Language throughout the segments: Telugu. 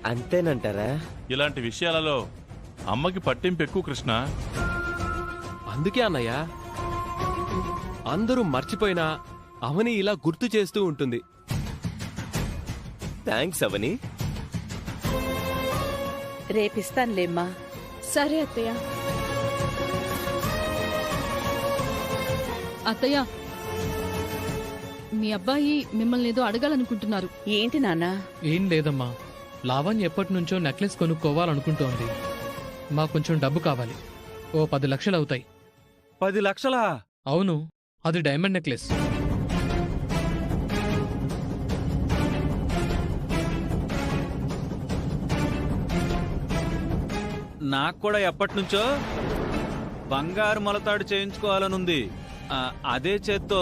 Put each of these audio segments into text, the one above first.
అంతేనంటారా? ఇలాంటి విషయాలలో అమ్మకి పట్టింపు ఎక్కువ కృష్ణ. అందుకే అన్నయ్య, అందరూ మర్చిపోయినా అవని ఇలా గుర్తు చేస్తూ ఉంటుంది. థ్యాంక్స్ అవని. రేపిస్తానులేమ్మా. సరే అత్తయ్య. అత్తయ్య, మీ అబ్బాయి మిమ్మల్ని ఏదో అడగాలనుకుంటున్నారు. ఏంటి నాన్నా? ఏం లేదమ్మా, లావణ్య ఎప్పటి నుంచో నెక్లెస్ కొనుక్కోవాలనుకుంటోంది. మాకు కొంచెం డబ్బు కావాలి. ఓ 10 లక్షలు అవుతాయి. 10 లక్షలా? అవును, అది డైమండ్ నెక్లెస్. నాకు కూడా ఎప్పటినుంచో బంగారు మొలతాడు చేయించుకోవాలనుంది. అదే చేత్తో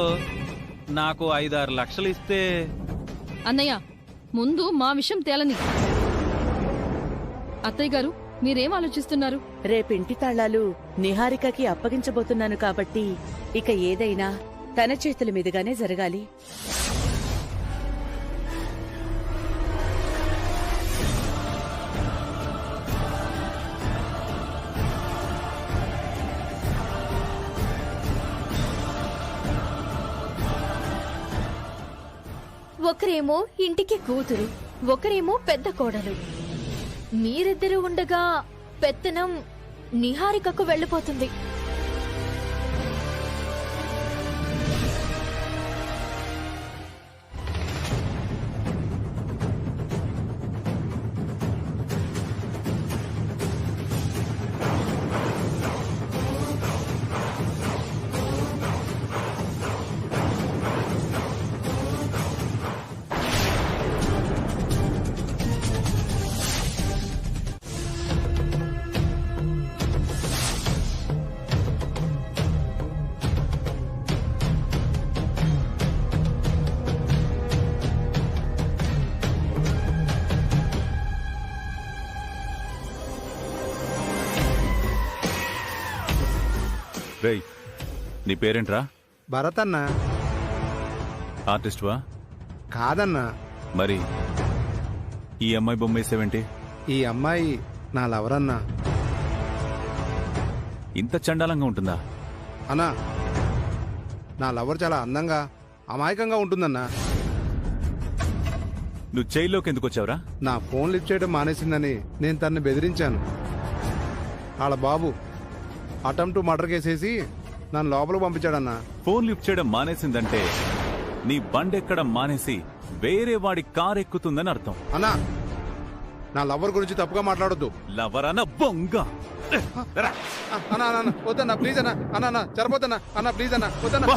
నాకు 5-6 లక్షలు ఇస్తే. అన్నయ్య, ముందు మా విషయం తేలని. అత్తయ్య గారు, మీరేం ఆలోచిస్తున్నారు? రేపింటి తాళాలు నిహారికకి అప్పగించబోతున్నాను కాబట్టి ఇక ఏదైనా తన చేతుల మీదుగానే జరగాలి. ఒకరేమో ఇంటికి కూతురు, ఒకరేమో పెద్ద కోడలు. మీరిద్దరూ ఉండగా పెత్తనం నిహారికకు వెళ్ళిపోతుంది. రేయ్, నీ పేరేంట్రా? భరత్ అన్నా. ఆర్టిస్ట్వా? కాదన్నా. మరి ఈ అమ్మాయి బొమ్మ వేసేవేంటి? ఈ అమ్మాయి నా లవర్ అన్నా. ఇంత చండాలంగా ఉంటుందా? అన్నా, నా లవర్ చాలా అందంగా అమాయకంగా ఉంటుందన్నా. నువ్వు జైల్లోకి ఎందుకు వచ్చావురా? నా ఫోన్ లిఫ్ట్ చేయడం మానేసిందని నేను తనని బెదిరించాను. వాళ్ళ బాబు అటెంప్ట్ మర్డర్ కేసేసి నన్ను లోపలికి పంపించాడన్నా. ఫోన్ లిఫ్ట్ చేయడం మానేసిందంటే నీ బండెక్కడం మానేసి వేరే వాడి కార్ ఎక్కుతుందని అర్థం. అన్నా, నా లవర్ గురించి తప్పుగా మాట్లాడొద్దు. లవర్ అన్న బొంగ. అన్నా అన్న వద్దన్నా, ప్లీజ్ అన్నా. అన్నా చరపోతన్నా. అన్నా ప్లీజ్ అన్నా, వద్దన్నా.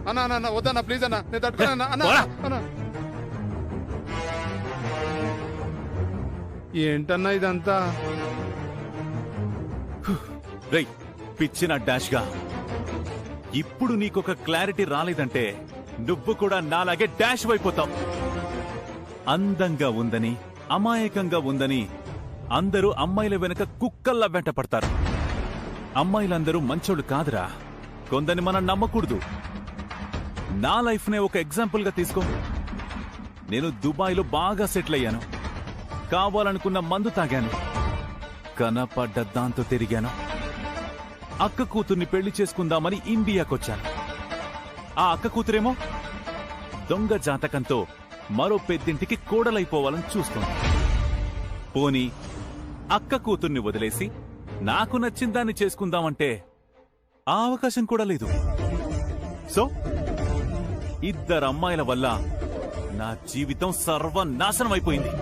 అన్నా అన్న వద్దన్నా, ప్లీజ్ అన్నా, నేను తట్టుకున్నా. అన్నా ఏంటన్నా ఇదంతా? రేయ్, పిచ్చిన డాష్ గా, ఇప్పుడు నీకొక క్లారిటీ రాలేదంటే నువ్వు కూడా నాలాగే డాష్ అయిపోతావు. అందంగా ఉందని, అమాయకంగా ఉందని అందరూ అమ్మాయిల వెనక కుక్కల్లా వెంట పడతారు. అమ్మాయిలందరూ మంచోళ్ళు కాదురా. కొందరిని మనం నమ్మకూడదు. నా లైఫ్ నే ఒక ఎగ్జాంపుల్ గా తీసుకో. నేను దుబాయ్లో బాగా సెటిల్ అయ్యాను. కావాలనుకున్న మందు తాగాను, కనపడ్డ దాంతో తిరిగాను. అక్క కూతుర్ని పెళ్లి చేసుకుందామని ఇండియాకొచ్చాను. ఆ అక్క కూతురేమో దొంగ జాతకంతో మరో పెద్దింటికి కోడలైపోవాలని చూస్తుంది. పోనీ అక్క కూతుర్ని వదిలేసి నాకు నచ్చిన దాన్ని చేసుకుందామంటే ఆ అవకాశం కూడా లేదు. సో ఇద్దరు అమ్మాయిల వల్ల నా జీవితం సర్వనాశనం అయిపోయింది.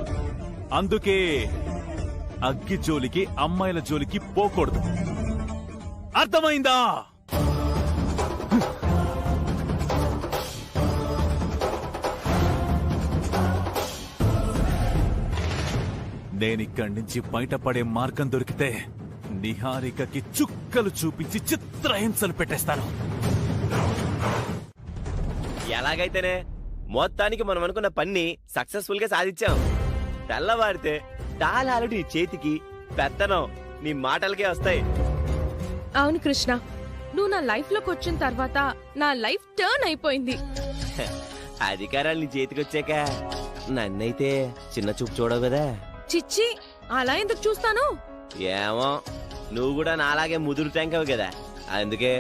అందుకే అగ్గి జోలికి, అమ్మాయిల జోలికి పోకూడదు. అర్థమైందా? నేనిక్కడి నుంచి బయటపడే మార్గం దొరికితే నిహారికకి చుక్కలు చూపించి చిత్రహింసలు పెట్టేస్తాను. ఎలాగైతేనే మొత్తానికి మనం అనుకున్న పని సక్సెస్ఫుల్ గా సాధించాం. తెల్లవారితే తాళాలు నీ చేతికి, పెత్తనం నీ మాటలకే వస్తాయి. అవును కృష్ణ, నువ్వు నా లైఫ్ లోకి వచ్చిన తర్వాత నా లైఫ్ టర్న్ అయిపోయింది. అధికారాలు నీ చేతికొచ్చాక నన్నైతే చిన్న చూపు చూడవు కదా. చిచ్చి అలా ఎందుకు చూస్తాను? ఏమో, నువ్వు కూడా నాలాగే ముదురు ట్యాంకవు కదా, అందుకే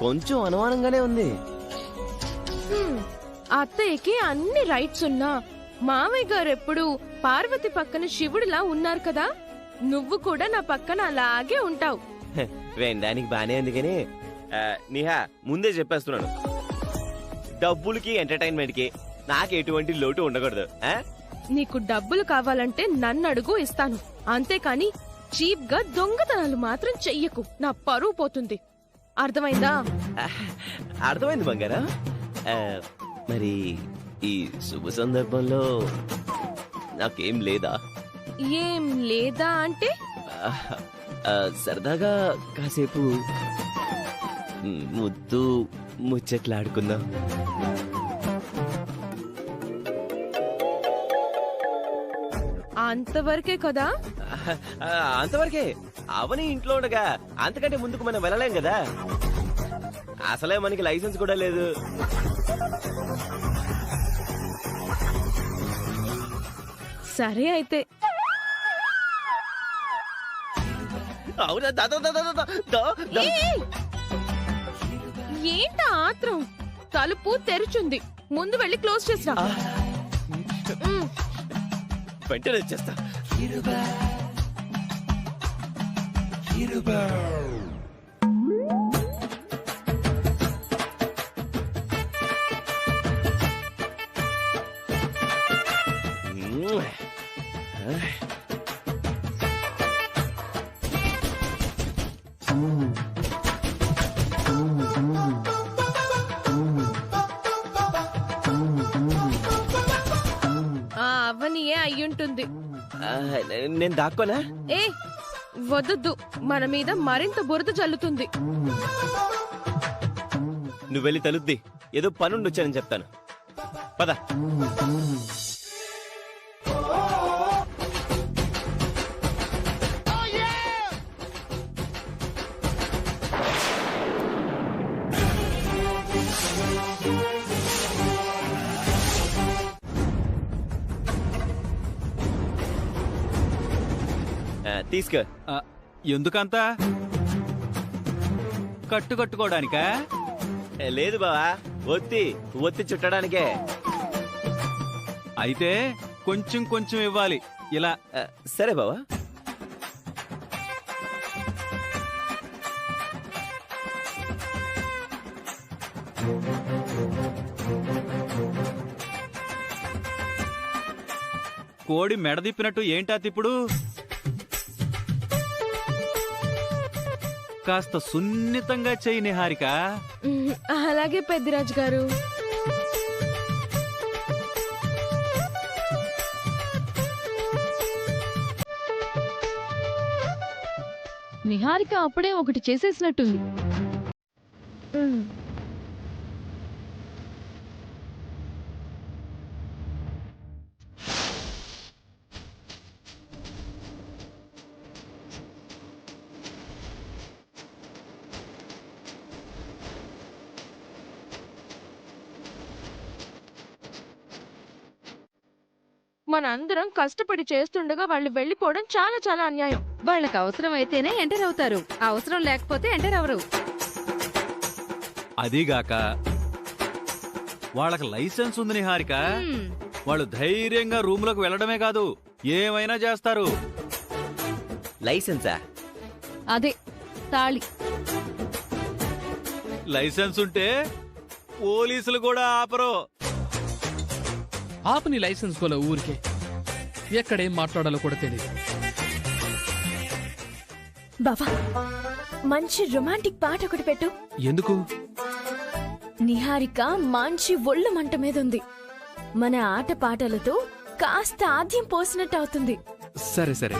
కొంచెం అనుమానంగానే ఉంది. హ్మ్, అత్తయ్యకి అన్ని రైట్స్ ఉన్నా మావయ్య గారు ఎప్పుడు పార్వతి పక్కన శివుడిలా ఉన్నారు కదా, నువ్వు కూడా నా పక్కన అలాగే ఉంటావు. వినడానికి బానే ఉంది కానీ నిహా, ముందే చెప్పేస్తున్నాను, డబ్బులకి ఎంటర్టైన్మెంట్ కి నాకు ఎటువంటి లోటు ఉండకూడదు. నీకు డబ్బులు కావాలంటే నన్ను అడుగు, ఇస్తాను. అంతేకాని చీప్ గా దొంగతనాలు మాత్రం చెయ్యకు, నా పరువు పోతుంది. అర్థమైందా? అర్థమైంది బంగారా. మరి ఈ శుభ సందర్భంలో నాకేం లేదా? ఏం లేదా అంటే? సరదాగా కాసేపు ముద్దు ముచ్చట్లాడుకుందాం. అంతవరకే కదా? అంతవరకే. అవని ఇంట్లో ఉండగా అంతకంటే ముందుకు మనం వెళ్ళలేం కదా. అసలే మనకి లైసెన్స్ కూడా లేదు. సరే అయితే. అవునా? ఏయ్! ఏంటా ఆత్రం? తలుపు తెరుచుంది, ముందు వెళ్ళి క్లోజ్ చేసిరా. వెంటనే వచ్చేస్తా. అవనియే అయ్యుంటుంది. నేను దాక్కోనా? ఏ వద్దు, మన మీద మరింత బురద జల్లుతుంది. నువ్వు వెళ్ళి తలుద్ది, ఏదో పనుండి వచ్చానని చెప్తాను. పద. తీసుకో. ఎందుకంతా కట్టుకోవడానికా? లేదు బావా, ఒత్తి చుట్టడానికే. అయితే కొంచెం కొంచెం ఇవ్వాలి ఇలా. సరే బావా. కోడి మెడదిప్పినట్టు ఏంటా తిప్పుడు? కాస్త సున్నితంగా చెయ్యి నిహారిక. అలాగే పెద్దిరాజు గారు. నిహారిక అప్పుడే ఒకటి చేసేసినట్టుంది. మనందరం కష్టపడి చేస్తుండగా వాళ్ళు వెళ్లిపోవడం చాలా చాలా అన్యాయం. వాళ్ళకి అవసరం అయితేనే ఎంటర్ అవుతారు, అవసరం లేకపోతే ఎంటర్ అవరు. అదీగాక వాళ్ళకి లైసెన్స్ ఉంది నిహారిక. వాళ్ళు ధైర్యంగా రూములకు వెళ్ళడమే కాదు, ఏమైనా చేస్తారు. లైసెన్సా? అదే తాళి. లైసెన్స్ ఉంటే పోలీసులు కూడా ఆపరు. ఆపని లైసెన్స్ గోల ఊరికే. ఎక్కడేం మాట్లాడాలో కూడా తెలియదు. బావా, మంచి రొమాంటిక్ పాట ఒకటి పెట్టు. ఎందుకు? నిహారిక మంచి ఒళ్ళు మంట మీద ఉంది. మన ఆట పాటలతో కాస్త ఆద్యం పోసినట్టు అవుతుంది. సరే సరే.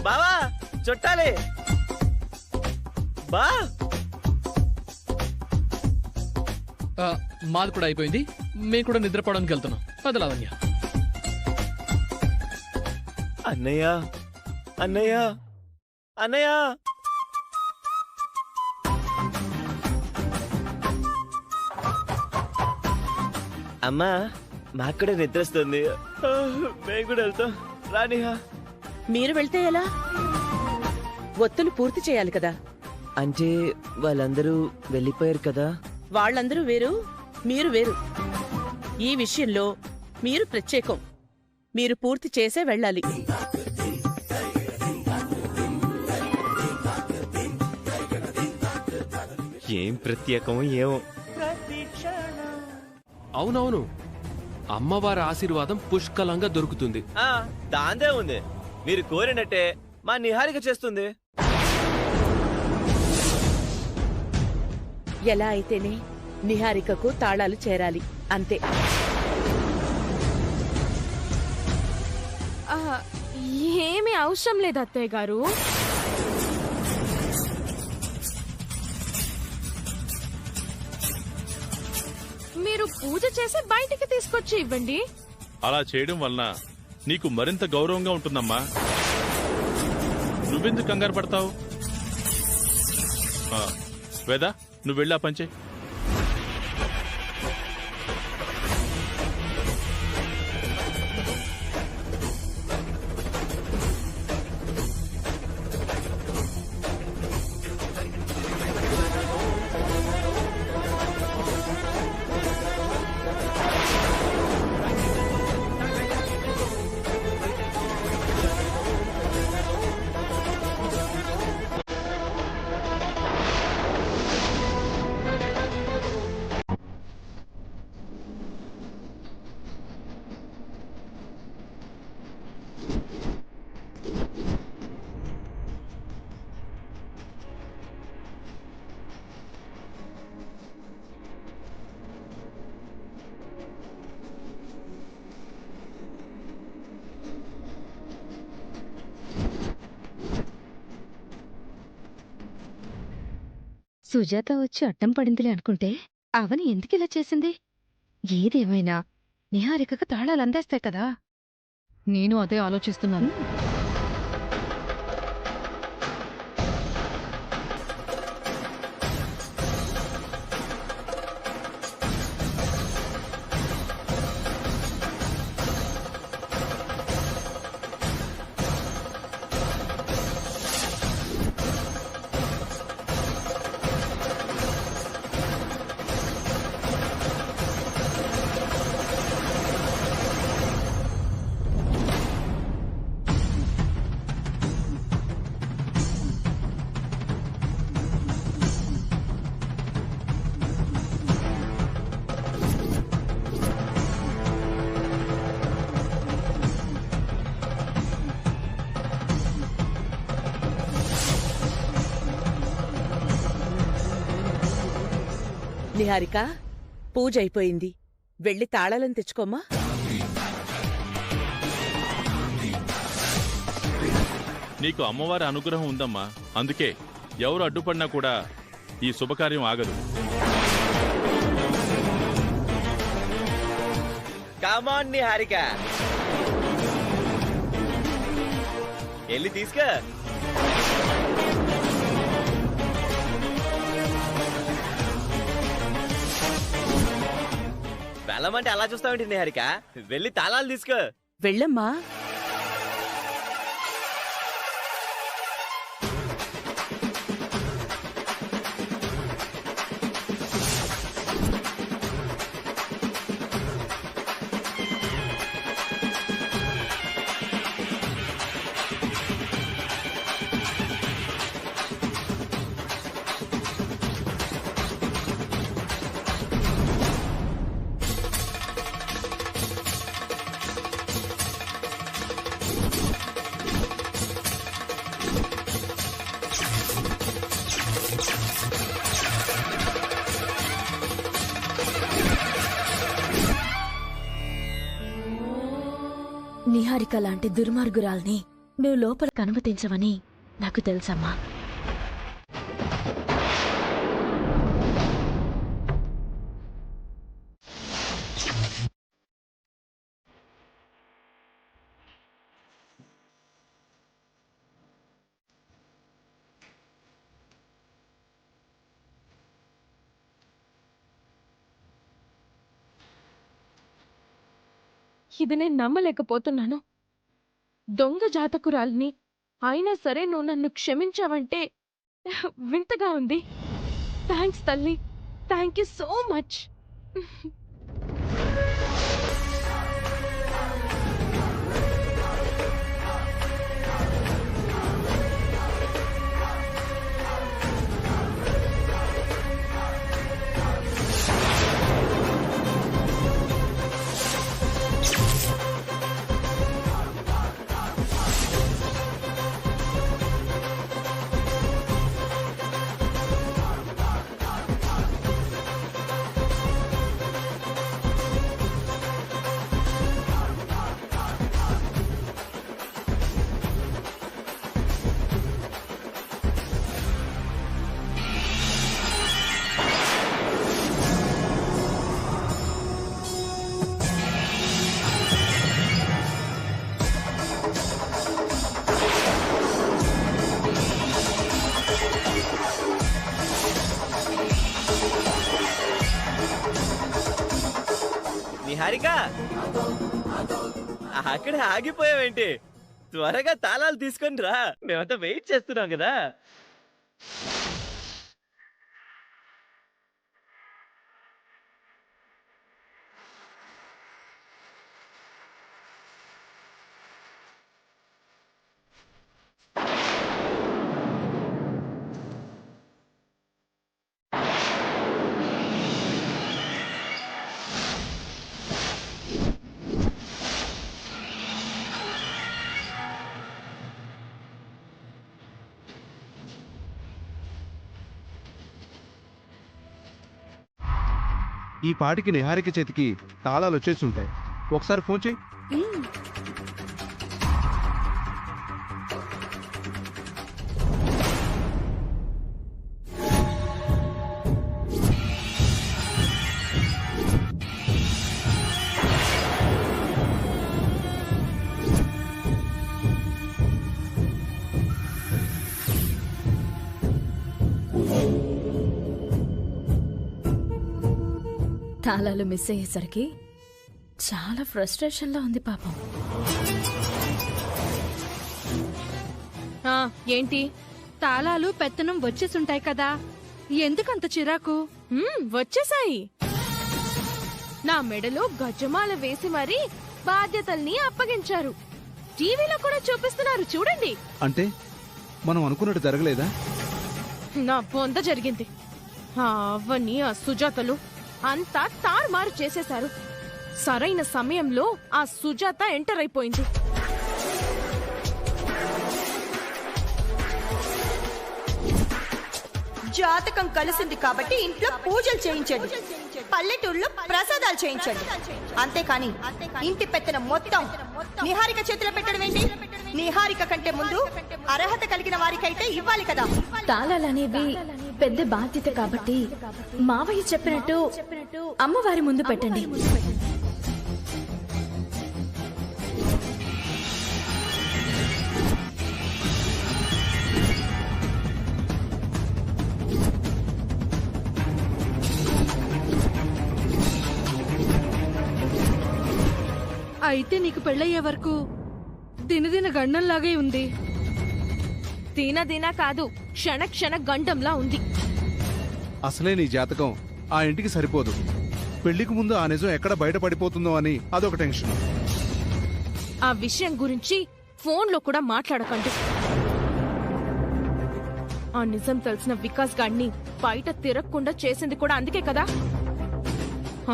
బావా చుట్టాలి బా. మాది కూడా అయిపోయింది, మేము కూడా నిద్రపోవడానికి వెళ్తున్నాం. పద లావణ్య. అన్నయ్య అన్నయ్య అన్నయ్య. అమ్మా మాకు కూడా నిద్ర వస్తుంది, మేము కూడా వెళ్తాం. రానిహా. మీరు వెళ్తే ఎలా? ఒత్తులు పూర్తి చేయాలి కదా. అంటే వాళ్ళందరూ వెళ్ళిపోయారు కదా. వాళ్ళందరూ వేరు, మీరు వేరు. ఈ విషయంలో మీరు ప్రత్యేకం. మీరు పూర్తి చేసే వెళ్ళాలి. ఏం ప్రత్యేకమో ఏమో. అవునవును, అమ్మవారి ఆశీర్వాదం పుష్కలంగా దొరుకుతుంది. దాందే ఉంది, మీరు కోరినట్టే మా నిహారిక చేస్తుంది. ఎలా అయితేనే నిహారికకు తాళాలు చేరాలి, అంతే. ఏమీ అవసరం లేదు అత్తయ్య గారు. మీరు పూజ చేసి బయటికి తీసుకొచ్చి ఇవ్వండి. అలా చేయడం వలన నీకు మరింత గౌరవంగా ఉంటుందమ్మా. నువ్వెందుకు కంగారు పడతావు? వేదా, నువ్వు వెళ్ళా పంచే. సుజాత వచ్చి అడ్డం పడిందిలే అనుకుంటే అవని ఎందుకిలా చేసింది? ఏదేమైనా నిహారికకు తాళాలు అందేస్తాయి కదా. నేను అదే ఆలోచిస్తున్నాను. నిహారిక, పూజ అయిపోయింది. వెళ్ళి తాళాలను తెచ్చుకోమ్మా. నీకు అమ్మవారి అనుగ్రహం ఉందమ్మా, అందుకే ఎవరు అడ్డుపడినా కూడా ఈ శుభకార్యం ఆగదు. కమాన్ నిహారిక, వెళ్ళి తీసుకా. వెళ్ళమంటే అలా చూస్తావేంటి నిహారిక? వెళ్ళి తాళాలు తీసుకో. వెళ్ళమ్మా. నిహారిక లాంటి దుర్మార్గురాల్ని నువ్వు లోపలికి అనుమతించవని నాకు తెలుసమ్మా. ఇది నేను నమ్మలేకపోతున్నాను. దొంగ జాతకురాల్ని, అయినా సరే నువ్వు నన్ను క్షమించావంటే వింతగా ఉంది. థ్యాంక్స్ తల్లి, thank you so much. Niharika, అక్కడే ఆగిపోయావేంటి? త్వరగా తాళాలు తీసుకొని రా, మేమంతా వెయిట్ చేస్తున్నాం కదా. ఈ పాటికి నిహారిక చేతికి తాళాలు వచ్చేసి ఉంటాయి. ఒకసారి ఫోన్ చేయి. తాళాలు మిస్ అయ్యేసరికి చాలా ఫ్రస్ట్రేషన్లో ఉంది పాపం. ఏంటి? తాళాలు పెత్తనం వచ్చేసుంటాయి కదా, ఎందుకంత చిరాకు? వచ్చేసాయి. నా మెడలో గజమాల వేసి మరీ బాధ్యతల్ని అప్పగించారు. టీవీలో కూడా చూపిస్తున్నారు, చూడండి. అంటే మనం అనుకున్నట్టు జరగలేదా? నా బొంద జరిగింది. అవన్నీ ఆ సుజాతలు అంతా తారుమారు చేసేశారు. సరైన సమయంలో ఆ సుజాత ఎంటర్ అయిపోయింది. జాతకం కలిసింది కాబట్టి ఇంట్లో పూజలు చేయించండి, పల్లెటూరులో ప్రసాదాలు చేయించండి. అంతేకాని ఇంటి పెత్తనం మొత్తం నిహారిక చేతిలో పెట్టడం ఏంటి? నిహారిక కంటే ముందు అర్హత కలిగిన వారికైతే ఇవ్వాలి కదా. తాళాలనేవి పెద్ద బాధ్యత కాబట్టి మావయ్య చెప్పినట్టు అమ్మవారి ముందు పెట్టండి. అయితే నీకు పెళ్ళయ్యే వరకు దినదిన గండంలాగే ఉంది. దినదిన కాదు, క్షణ క్షణ గండంలా ఉంది. అసలే నీ జాతకం ఆ ఇంటికి సరిపోదు. పెళ్లికి ముందు ఆ నిజం ఎక్కడ బయటపడిపోతుందో అని అదొక టెన్షన్. ఆ విషయం గురించి ఫోన్లో కూడా మాట్లాడకండి. ఆ నిజం తెలిసిన వికాస్ గాడిని బయట తిరగకుండా చేసింది కూడా అందుకే కదా.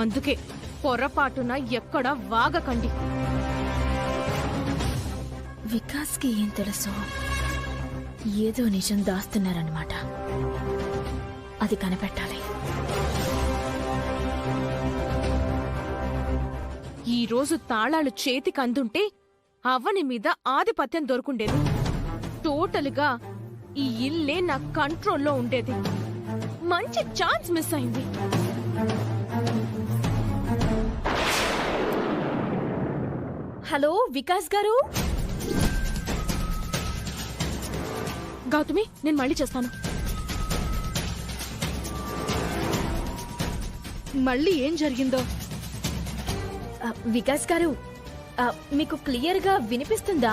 అందుకే పొరపాటున ఎక్కడ వాగకండి. వికాస్కి ఏం తెలుసు? ఏదో నిజం దాస్తున్నారన్నమాట. అది కనిపెట్టాలి. ఈ రోజు తాళాలు చేతికి అందుంటే అవని మీద ఆధిపత్యం దొరుకుండేది. టోటల్గా ఈ ఇల్లే నా కంట్రోల్లో ఉండేది. మంచి ఛాన్స్ మిస్ అయింది. హలో వికాస్ గారు. గౌతమి, నేను మళ్ళీ చేస్తాను. మళ్ళీ ఏం జరిగిందో? వికాస్ గారు, మీకు క్లియర్గా వినిపిస్తుందా?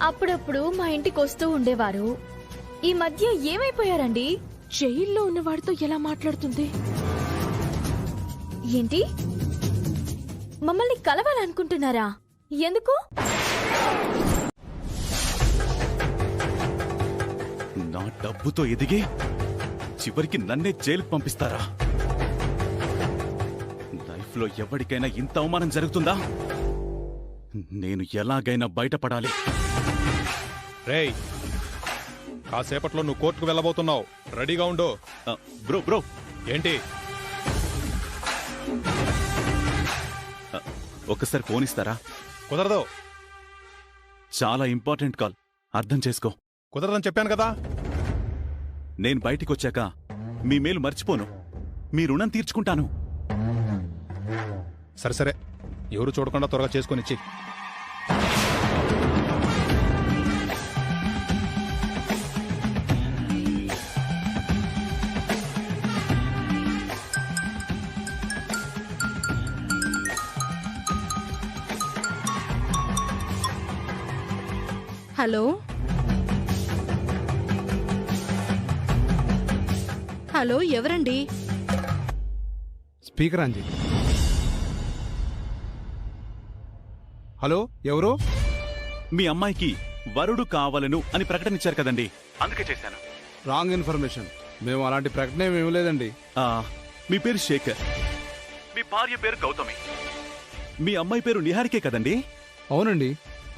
అప్పుడప్పుడు మా ఇంటికి వస్తూ ఉండేవారు. ఈ మధ్య ఏమైపోయారండి? జైల్లో ఉన్నవాడితో ఎలా మాట్లాడుతుంది? ఏంటి, మమ్మల్ని కలవాలనుకుంటున్నారా? ఎందుకు? నా డబ్బుతో ఎదిగి చివరికి నన్నే జైలుకు పంపిస్తారా? లైఫ్లో ఎవరికైనా ఇంత అవమానం జరుగుతుందా? నేను ఎలాగైనా బయటపడాలి. రేయ్, కాసేపట్లో నువ్వు కోర్టుకు వెళ్ళబోతున్నావు. రెడీగా ఉండు. బ్రో బ్రో ఏంటి? ఒకసారి ఫోన్ ఇస్తారా? కుదరదు. చాలా ఇంపార్టెంట్ కాల్, అర్థం చేసుకో. కుదరదని చెప్పాను కదా. నేను బయటికొచ్చాక మీ మేలు మర్చిపోను, మీ రుణం తీర్చుకుంటాను. సరే సరే, ఎవరు చూడకుండా త్వరగా చేసుకొనిచ్చి. హలో హలో, ఎవరండి? స్పీకర్ అంజీ. హలో, ఎవరు? మీ అమ్మాయికి వరుడు కావాలను అని ప్రకటన ఇచ్చారు కదండి, అందుకే చేశాను. Wrong information. మేము అలాంటి ప్రకటన ఏమి ఇవ్వలేదండి. మీ పేరు శేఖర్, మీ భార్య పేరు గౌతమి, మీ అమ్మాయి పేరు నిహారికే కదండి? అవునండి.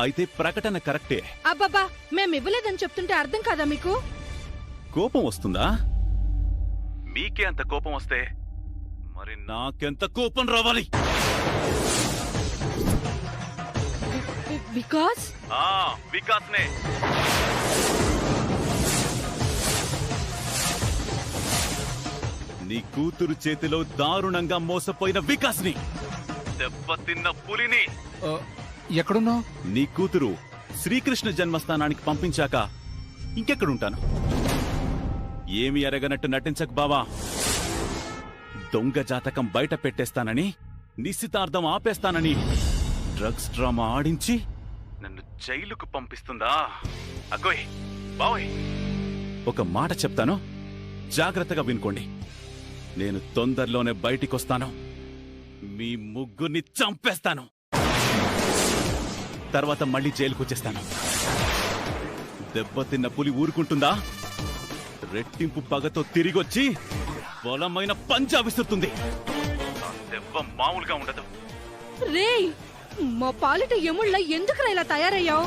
అయితే ప్రకటన కరెక్టే. అబ్బబ్బా, మేము ఇవ్వలేదని చెప్తుంటే అర్థం కాదా మీకు? కోపం వస్తుందా? మీకే అంత కోపం వస్తే మరి నాకెంత కోపం రావాలి? వికాస్? వికాస్నే. నీ కూతురు చేతిలో దారుణంగా మోసపోయిన వికాస్ని, దెబ్బతిన్న పులిని. ఎక్కడున్నావు? నీ కూతురు శ్రీకృష్ణ జన్మస్థానానికి పంపించాక ఇంకెక్కడుంటాను? ఏమి ఎరగనట్టు నటించకు బావా. దొంగ జాతకం బయట పెట్టేస్తానని, నిశ్చితార్థం ఆపేస్తానని డ్రగ్స్ డ్రామా ఆడించి నన్ను జైలుకు పంపిస్తుందా? అగోయ్ బావోయ్, ఒక మాట చెప్తాను, జాగ్రత్తగా వినుకోండి. నేను తొందరలోనే బయటికొస్తాను, మీ ముగ్గురిని చంపేస్తాను, తర్వాత మళ్ళీ జైలుకొచ్చేస్తాను. దెబ్బతిన్న పులి ఊరుకుంటుందా? రెట్టింపు పగతో తిరిగొచ్చి బలమైన పంజా విసురుతుంది. దెబ్బ మామూలుగా ఉండదు. రేయ్, మా పాలిట ఎముళ్ళ ఎందుకురా ఇలా తయారయ్యావు?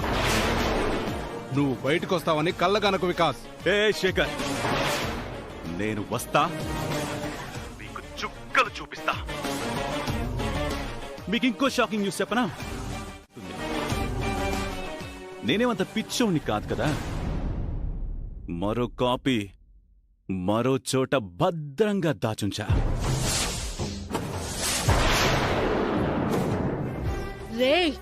నువ్వు బయటకు వస్తావని కళ్ళగనకు వికాస్. ఏ శేఖర్, నేను వస్తా, మీకు చుక్కలు చూపిస్తా. మీకు ఇంకో షాకింగ్ న్యూస్ చెప్పనా? నేనేమంత పిచ్చోని కాదు కదా. మరో కాపీ మరో చోట భద్రంగా దాచుంచా. రేయ్,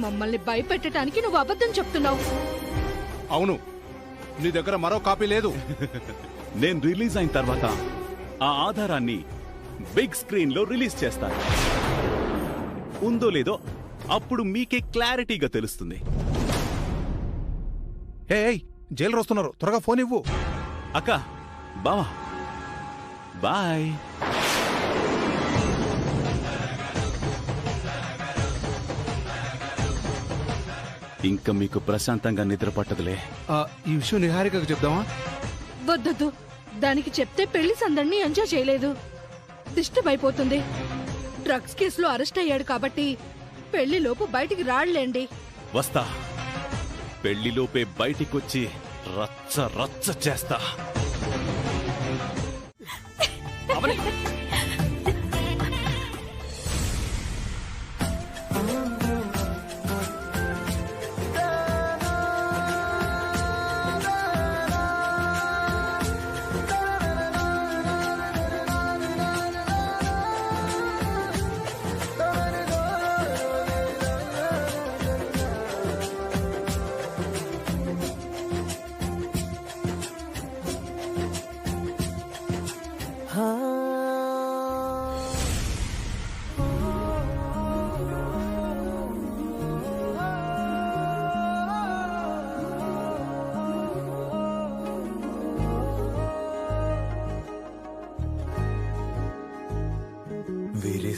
మమ్మల్ని భయపెట్టడానికి నువ్వు అబద్ధం చెప్తున్నావు. అవును, నీ దగ్గర మరో కాపీ లేదు. నేను రిలీజ్ అయిన తర్వాత ఆ ఆధారాన్ని బిగ్ స్క్రీన్ లో రిలీజ్ చేస్తాను. ఉందో లేదో అప్పుడు మీకే క్లారిటీగా తెలుస్తుంది. జైలు వస్తున్నారు, త్వరగా ఫోన్ ఇవ్వు. అక్క, బావా, బాయ్. ఇంకా మీకు ప్రశాంతంగా నిద్ర పట్టదులే. ఈ విషయం నిహారికకు చెప్దామా? వద్దొద్దు, దానికి చెప్తే పెళ్లి సందడిని ఎంజాయ్ చేయలేదు, డిస్టర్బ్ అయిపోతుంది. డ్రగ్స్ కేసులో అరెస్ట్ అయ్యాడు కాబట్టి పెళ్లిలోపు బయటికి రాళ్లేండి. వస్తా, పెళ్లిలోపే బయటికొచ్చి రచ్చ రచ్చ చేస్తా.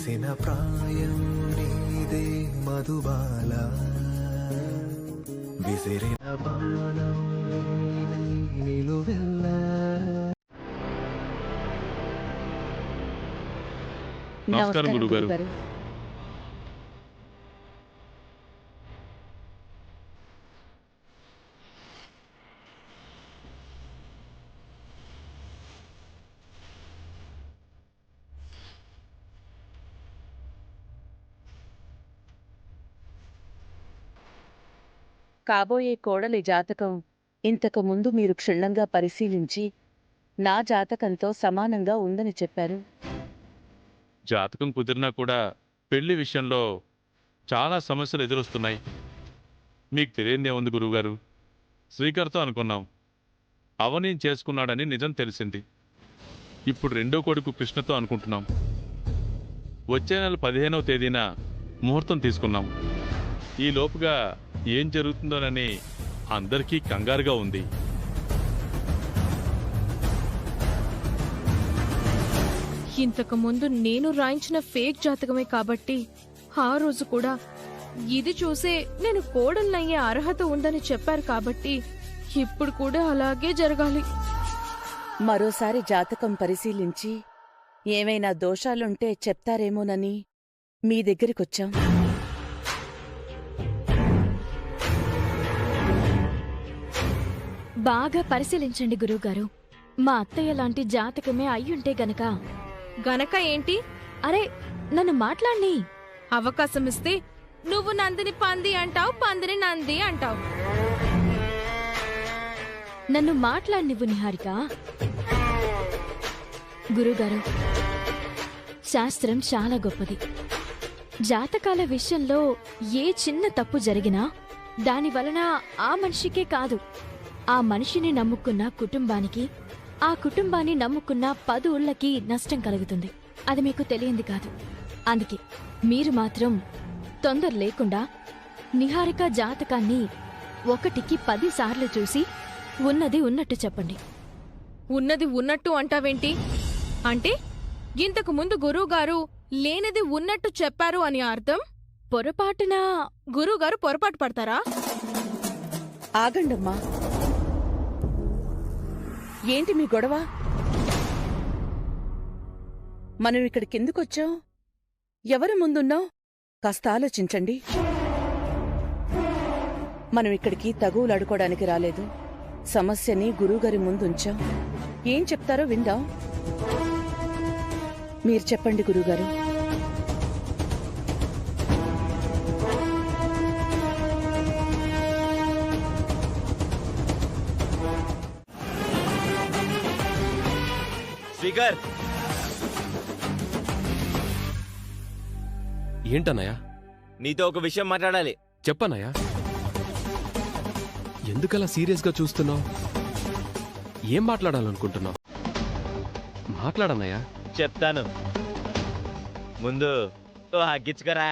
విరిసిన ప్రాయం నీదే మధుబాల విసిరిన బాణం నిలువెల్ల. నమస్కారం గురుగారు. కాబోయే కోడలి జాతకం ఇంతకు ముందు మీరు క్షుణ్ణంగా పరిశీలించి నా జాతకంతో సమానంగా ఉందని చెప్పారు. జాతకం కుదిరినా కూడా పెళ్లి విషయంలో చాలా సమస్యలు ఎదురొస్తున్నాయి. మీకు తెలియదే ఉంది గురువుగారు. శ్రీకర్తో అనుకున్నాం, అవని చేసుకున్నాడని నిజం తెలిసింది. ఇప్పుడు రెండో కొడుకు కృష్ణతో అనుకుంటున్నాం. వచ్చే నెల 15వ తేదీన ముహూర్తం తీసుకున్నాం. ఈ లోపుగా ఏం జరుగుతుందోనని అందరికీ కంగారుగా ఉంది. ఇంతకు ముందు నేను రాయించిన ఫేక్ జాతకమే కాబట్టి ఆ రోజు కూడా ఇది చూసే నేను కోడలయ్యే అర్హత ఉందని చెప్పారు కాబట్టి ఇప్పుడు కూడా అలాగే జరగాలి. మరోసారి జాతకం పరిశీలించి ఏమైనా దోషాలుంటే చెప్తారేమోనని మీ దగ్గరికొచ్చాం. బాగా పరిశీలించండి గురువుగారు. మా అత్తయ్య లాంటి జాతకమే అయ్యుంటే గనక ఏంటి? అరే నన్ను మాట్లాడిని అవకాశం ఇస్తే నువ్వు నందిని పంది అంటావు, పందిని నంది అంటావు. నన్ను మాట్లాడినివ్వు నిహారిక. గురుగారు, శాస్త్రం చాలా గొప్పది. జాతకాల విషయంలో ఏ చిన్న తప్పు జరిగినా దాని వలన ఆ మనిషికే కాదు, ఆ మనిషిని నమ్ముకున్న కుటుంబానికి, ఆ కుటుంబాన్ని నమ్ముకున్న 10 ఊళ్ళకి నష్టం కలుగుతుంది. అది మీకు తెలియంది కాదు. అందుకే మీరు మాత్రం తొందర లేకుండా నిహారిక జాతకాన్ని 1కి 10 సార్లు చూసి ఉన్నది ఉన్నట్టు చెప్పండి. ఉన్నది ఉన్నట్టు అంటావేంటి? అంటే ఇంతకు ముందు గురువుగారు లేనిది ఉన్నట్టు చెప్పారు అని అర్థం? పొరపాటున గురువుగారు పొరపాటు పడతారా? ఆగండమ్మా, ఏంటి మీ గొడవ? మనం ఇక్కడికెందుకొచ్చాం? ఎవరి ముందున్నాం? కాస్త ఆలోచించండి. మనం ఇక్కడికి తగువులాడుకోవడానికి రాలేదు. సమస్యని గురువుగారి ముందుంచాం. ఏం చెప్తారో విందాం. మీరు చెప్పండి గురువుగారు. స్పీకర్, ఏంటన్నయ్యా? నీతో ఒక విషయం మాట్లాడాలి. చెప్పన్నయ్యా. ఎందుకలా సీరియస్గా చూస్తున్నావు? ఏం మాట్లాడాలనుకుంటున్నావు? మాట్లాడన్నయ్యా. చెప్తాను, ముందు ఓ హగ్గించుకోరా.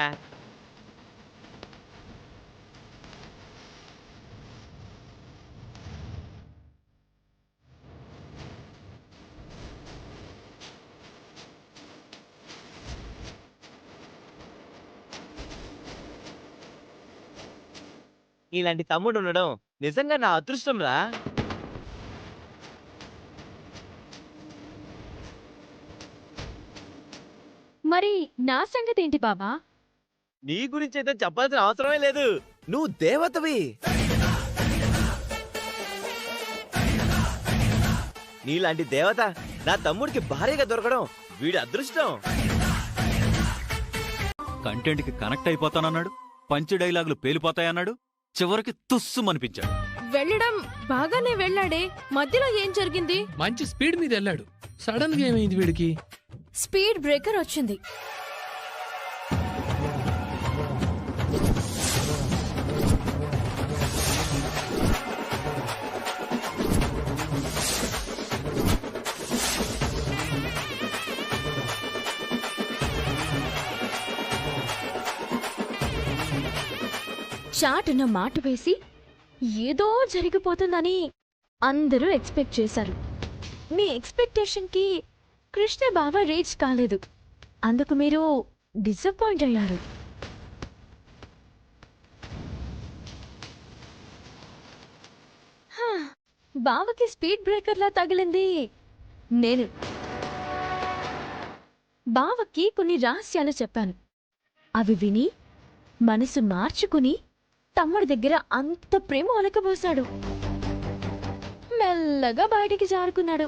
ఇలాంటి తమ్ముడు ఉండడం నిజంగా నా అదృష్టం రా. మరి నా సంగతి ఏంటి బాబా? నీ గురించి అయితే చెప్పాల్సిన అవసరమే లేదు. నువ్వు దేవతవి. నీలాంటి దేవత నా తమ్ముడికి భార్యగా దొరకడం వీడి అదృష్టం. కంటెంట్ కి కనెక్ట్ అయిపోతానన్నాడు, పంచ్ డైలాగులు పేలిపోతాయన్నాడు, చివరికి తుస్సుమనిపించాడు. వెళ్ళడం బాగానే వెళ్ళాడే, మధ్యలో ఏం జరిగింది? మంచి స్పీడ్ మీద వెళ్ళాడు. సడన్ గా ఏమైంది వీడికి? స్పీడ్ బ్రేకర్ వచ్చింది. చాటున మాట వేసి ఏదో జరిగిపోతుందని అందరూ ఎక్స్పెక్ట్ చేశారు. మీ ఎక్స్పెక్టేషన్కి కృష్ణ బావ రీచ్ కాలేదు. అందుకు మీరు డిసప్పాయింట్ అయ్యారు. హా, బావకి స్పీడ్ బ్రేకర్లా తగిలింది నేను. బావకి కొన్ని రహస్యాలు చెప్పాను. అవి విని మనసు మార్చుకుని తమ్ముడి దగ్గర అంత ప్రేమ ఒలకబోసాడు. మెల్లగా బయటికి జారుకున్నాడు.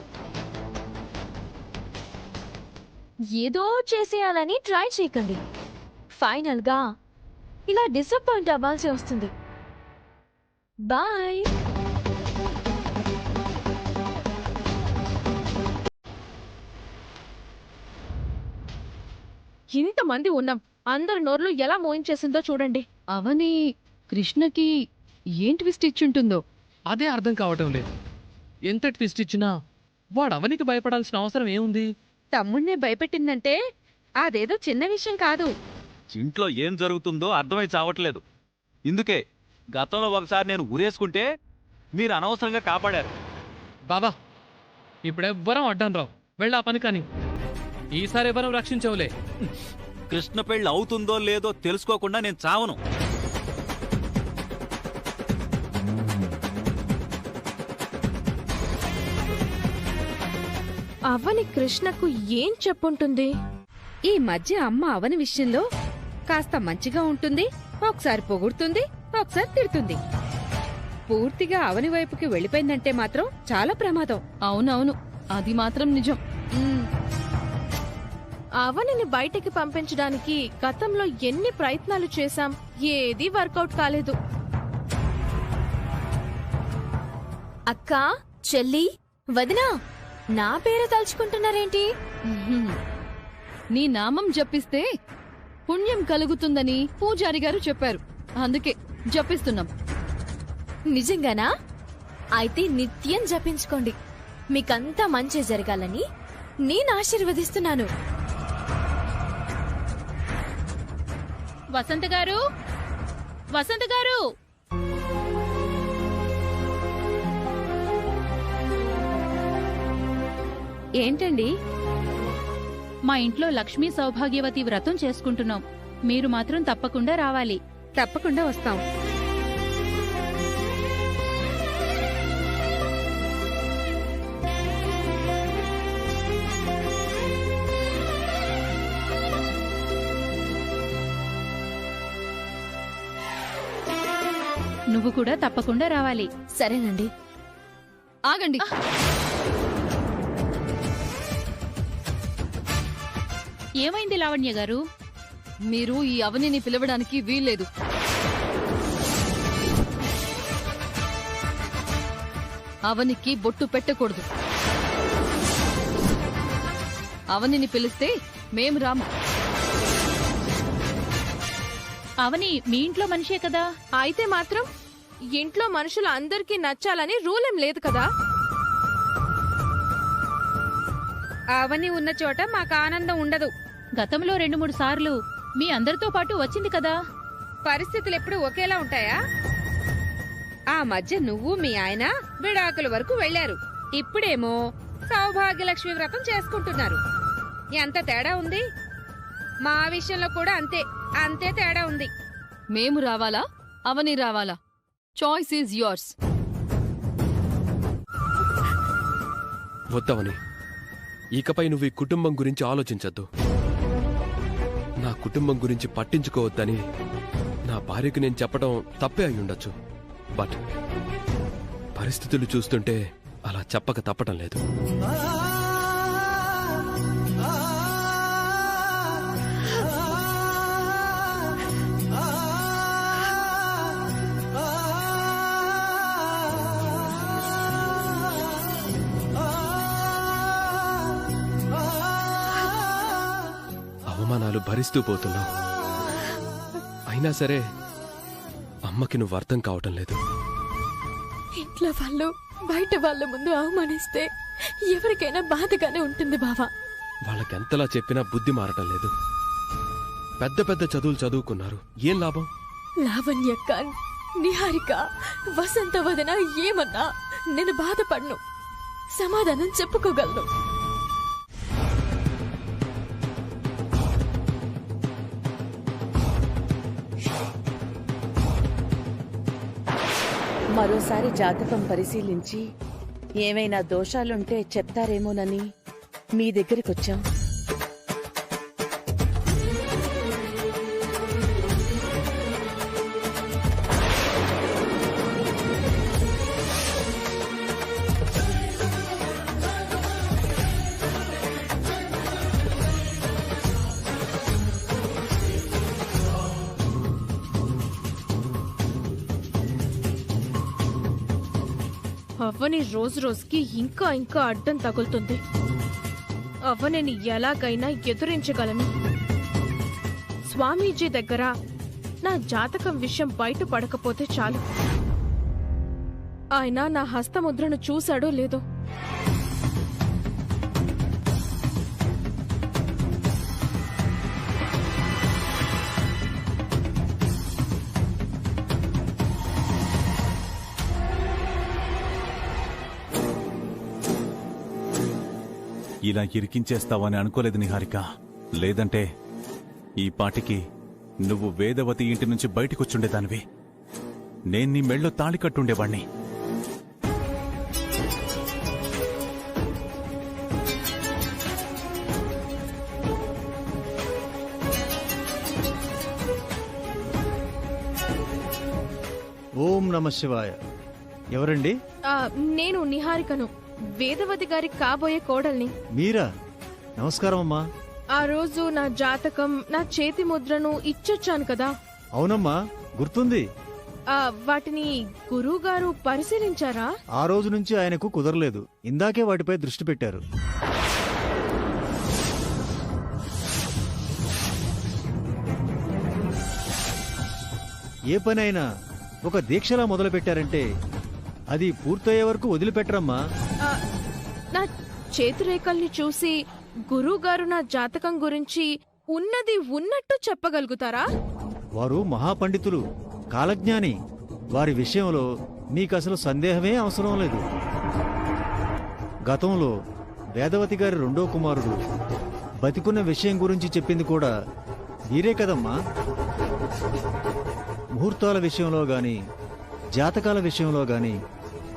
ఏదో చేసేయాలని ట్రై చేయకండి. ఫైనల్గా ఇలా డిసప్పాయింట్ అవ్వాల్సి వస్తుంది. బాయ్. ఇంతమంది ఉన్నాం, అందరి నోర్లు ఎలా మోయించేసిందో చూడండి. అవని కృష్ణకి ఏం ట్విస్ట్ ఇచ్చుంటుందో అదే అర్థం కావటం లేదు. ఎంత ట్విస్ట్ ఇచ్చినా వాడు అవనికి భయపడాల్సిన అవసరం ఏముంది? తమ్ముణ్ణే భయపెట్టిందంటే అదేదో చిన్న విషయం కాదు. ఇంట్లో ఏం జరుగుతుందో అర్థమై చావట్లేదు. ఇందుకే గతంలో ఒకసారి నేను ఉరేసుకుంటే మీరు అనవసరంగా కాపాడారు. బాబా, ఇప్పుడెవ్వరం అడ్డం రావు. వెళ్ళా పని కానీ ఈసారి ఎవరం రక్షించవులే. కృష్ణ పెళ్ళి అవుతుందో లేదో తెలుసుకోకుండా నేను చావను. అవని కృష్ణకు ఏం చెప్పుంటుంది? ఈ మధ్య అమ్మ అవని విషయంలో కాస్త మంచిగా ఉంటుంది, ఒకసారి పొగుడుతుంది, ఒకసారి తిడుతుంది. పూర్తిగా అవని వైపుకి వెళ్ళిపోయిందంటే మాత్రం చాలా ప్రమాదం. అవునవును, అది మాత్రం నిజం. అవనిని బయటికి పంపించడానికి గతంలో ఎన్ని ప్రయత్నాలు చేశాం, ఏదీ వర్కౌట్ కాలేదు. అక్క, చెల్లి, వదినా నా పేరు తలుచుకుంటున్నారేంటి? నీ నామం జపిస్తే పుణ్యం కలుగుతుందని పూజారి గారు చెప్పారు, అందుకే జపిస్తున్నాం. నిజంగానా? అయితే నిత్యం జపించుకోండి. మీకంతా మంచి జరగాలని నేను ఆశీర్వదిస్తున్నాను. వసంత గారు, వసంత గారు! ఏంటండి? మా ఇంట్లో లక్ష్మీ సౌభాగ్యవతి వ్రతం చేసుకుంటున్నాం. మీరు మాత్రం తప్పకుండా రావాలి. తప్పకుండా వస్తాం. నువ్వు కూడా తప్పకుండా రావాలి. సరేనండి. ఆగండి. ఏమైంది లావణ్య గారు? మీరు ఈ అవనిని పిలవడానికి వీల్లేదు. అవనికి బొట్టు పెట్టకూడదు. అవనిని పిలిస్తే మేం రాము. అవని మీ ఇంట్లో మనిషే కదా? అయితే మాత్రం ఇంట్లో మనుషులు అందరికీ నచ్చాలని రూలేం లేదు కదా? అవని ఉన్న చోట మాకు ఆనందం ఉండదు. గతంలో 2-3 సార్లు మీ అందరితో పాటు వచ్చింది కదా? పరిస్థితులు ఎప్పుడు ఒకేలా ఉంటాయా? ఆ మధ్య నువ్వు మీ ఆయన విడాకుల వరకు వెళ్లారు. ఇప్పుడేమో సౌభాగ్యలక్ష్మి వ్రతం చేసుకుంటున్నారు. ఎంత తేడా ఉంది? మా విషయంలో కూడా అంతే తేడా ఉంది. మేము రావాలా, అవని రావాలా? Choice is yours. వద్దవని, ఇకపై నువ్వు ఈ కుటుంబం గురించి ఆలోచించద్దు. నా కుటుంబం గురించి పట్టించుకోవద్దని నా భార్యకు నేను చెప్పడం తప్పే అయి ఉండొచ్చు. బట్ పరిస్థితులు చూస్తుంటే అలా చెప్పక తప్పటం లేదు. అవమానాలు భరిస్తూ పోతున్నావు. అయినా సరే అమ్మకి నువ్వు అర్థం కావటం లేదు. ఇంట్లో వాళ్ళు బయట వాళ్ళ ముందు అవమానిస్తే ఎవరికైనా బాధగానే ఉంటుంది బావా. వాళ్ళకెంతలా చెప్పినా బుద్ధి మారటం లేదు. పెద్ద పెద్ద చదువులు చదువుకున్నారు, ఏం లాభం? లావణ్యక్క, నిహారిక, వసంత వదన ఏమన్నా నేను బాధపడను, సమాధానం చెప్పుకోగలను. మరోసారి జాతకం పరిశీలించి ఏమైనా దోషాలుంటే చెప్తారేమోనని మీ దగ్గరికొచ్చాం. అవ్వని రోజు రోజుకి ఇంకా ఇంకా అడ్డం తగులుతుంది. అవ్వని ఎలాగైనా ఎదురించగలను. స్వామీజీ దగ్గర నా జాతకం విషయం బయటపడకపోతే చాలు. ఆయన నా హస్తముద్రను చూశాడో లేదో. ఇలా ఇరికించేస్తావని అనుకోలేదు నిహారిక. లేదంటే ఈ పాటికి నువ్వు వేదవతి ఇంటి నుంచి బయటికొచ్చుండేదానివి. నేను నీ మెళ్ళో తాళి కట్టుండేవాణ్ణి. ఓం నమ శివాయ. ఎవరండి? నేను నిహారికను, వేదవతి గారి కాబోయే కోడల్ని. మీరా? నమస్కారం అమ్మా. ఆ రోజు నా జాతకం, నా చేతి ముద్రను ఇచ్చొచ్చాను కదా. అవునమ్మా, గుర్తుంది. వాటిని గురువుగారు పరిశీలించారా? ఆ రోజు నుంచి ఆయనకు కుదరలేదు. ఇందాకే వాటిపై దృష్టి పెట్టారు. ఏ పనైనా ఒక దీక్షలా మొదలు పెట్టారంటే అది పూర్తయ్యే వరకు వదిలిపెట్టరమ్మా. నా చేతిరేఖల్ని చూసి గురువుగారు నా జాతకం గురించి ఉన్నది ఉన్నట్టు చెప్పగలుగుతారా? వారు మహాపండితులు, కాలజ్ఞాని. వారి విషయంలో మీకసలు సందేహమే అవసరం లేదు. గతంలో వేదవతి గారి రెండో కుమారుడు బతికున్న విషయం గురించి చెప్పింది కూడా వీరే కదమ్మా. ముహూర్తాల విషయంలో గాని, జాతకాల విషయంలో గాని,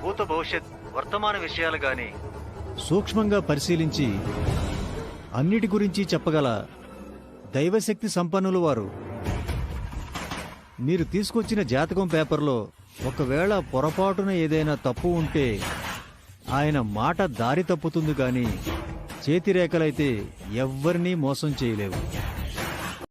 భూత భవిష్యత్ వర్తమాన విషయాలు గాని సూక్ష్మంగా పరిశీలించి అన్నిటి గురించి చెప్పగల దైవశక్తి సంపన్నులు వారు. మీరు తీసుకొచ్చిన జాతకం పేపర్లో ఒకవేళ పొరపాటున ఏదైనా తప్పు ఉంటే ఆయన మాట దారి తప్పుతుంది, కానీ చేతిరేఖలైతే ఎవ్వరినీ మోసం చేయలేవు.